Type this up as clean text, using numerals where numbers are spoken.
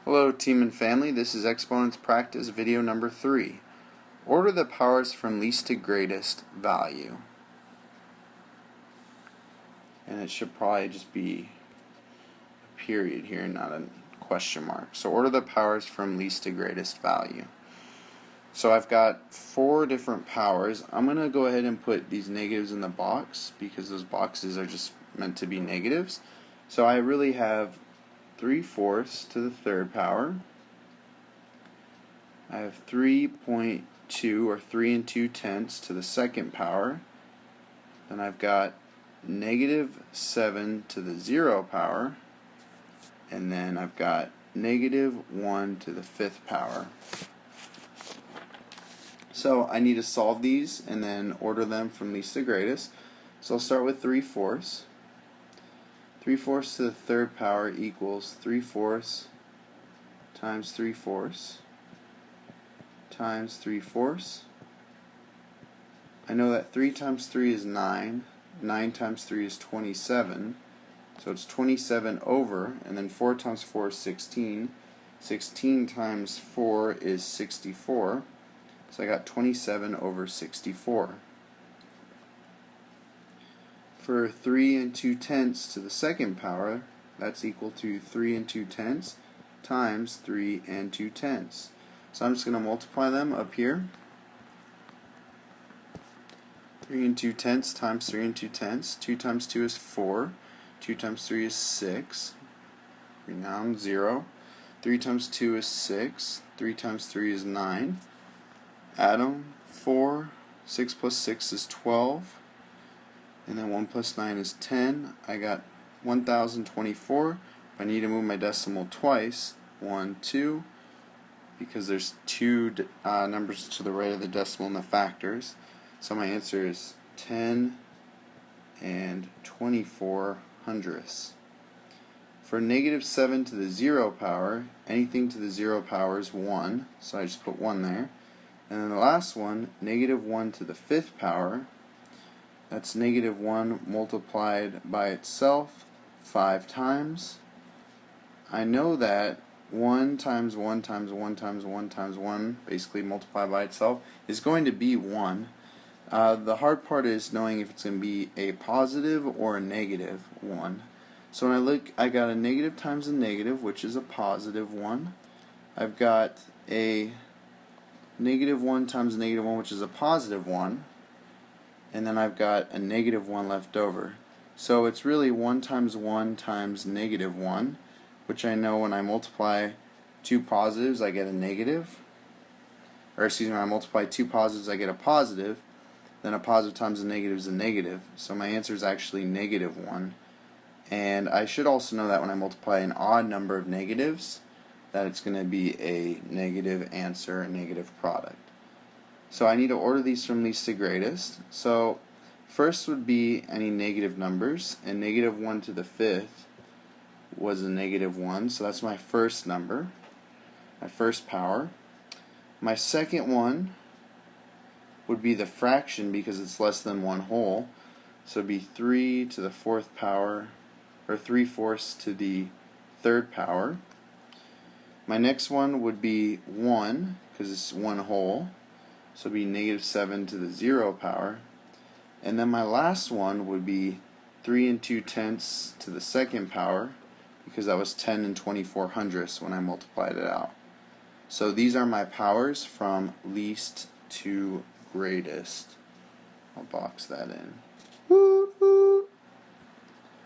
Hello team and family, this is Exponents Practice video number 3. Order the powers from least to greatest value. And it should probably just be a period here, not a question mark. So order the powers from least to greatest value. So I've got 4 different powers. I'm going to go ahead and put these negatives in the box because those boxes are just meant to be negatives. So I really have 3/4 to the third power. I have 3.2 or 3 2/10 to the second power. Then I've got -7 to the 0 power. And then I've got -1 to the 5th power. So I need to solve these and then order them from least to greatest. So I'll start with 3/4. 3/4 to the third power equals 3/4 times 3/4 times 3/4. I know that 3 times 3 is 9. 9 times 3 is 27. So it's 27 over, and then 4 times 4 is 16. 16 times 4 is 64. So I got 27 over 64. For 3 2/10 to the second power, that's equal to 3 2/10 times 3 2/10. So I'm just going to multiply them up here. 3 2/10 times 3 2/10. 2 times 2 is 4. 2 times 3 is 6. Renown 0. 3 times 2 is 6. 3 times 3 is 9. Add them. 4. 6 plus 6 is 12. And then 1 plus 9 is 10. I got 1024. I need to move my decimal twice. 1, 2. Because there's 2 numbers to the right of the decimal in the factors. So my answer is 10 and 24 hundredths. For -7 to the 0 power, anything to the 0 power is 1. So I just put 1 there. And then the last one, -1 to the 5th power, that's -1 multiplied by itself 5 times. I know that 1 times 1 times 1 times 1 times 1, basically multiplied by itself, is going to be 1. The hard part is knowing if it's going to be a positive or a negative 1. So when I look, I got a negative times a negative, which is a positive 1. I've got a -1 times a -1, which is a positive 1. And then I've got a -1 left over. So it's really 1 times 1 times -1, which I know when I multiply two positives I get a negative. Or excuse me, when I multiply two positives I get a positive. Then a positive times a negative is a negative. So my answer is actually -1. And I should also know that when I multiply an odd number of negatives, that it's going to be a negative answer, a negative product. So I need to order these from least to greatest. So first would be any negative numbers, and -1 to the 5th was a -1, so that's my first number, my first power. My second one would be the fraction because it's less than 1 whole, so it would be 3 to the 4th power, or 3/4 to the 3rd power. My next one would be 1 because it's 1 whole. So it would be -7 to the 0 power. And then my last one would be 3 2/10 to the second power, because that was 10 24 hundredths when I multiplied it out. So these are my powers from least to greatest. I'll box that in. Woo!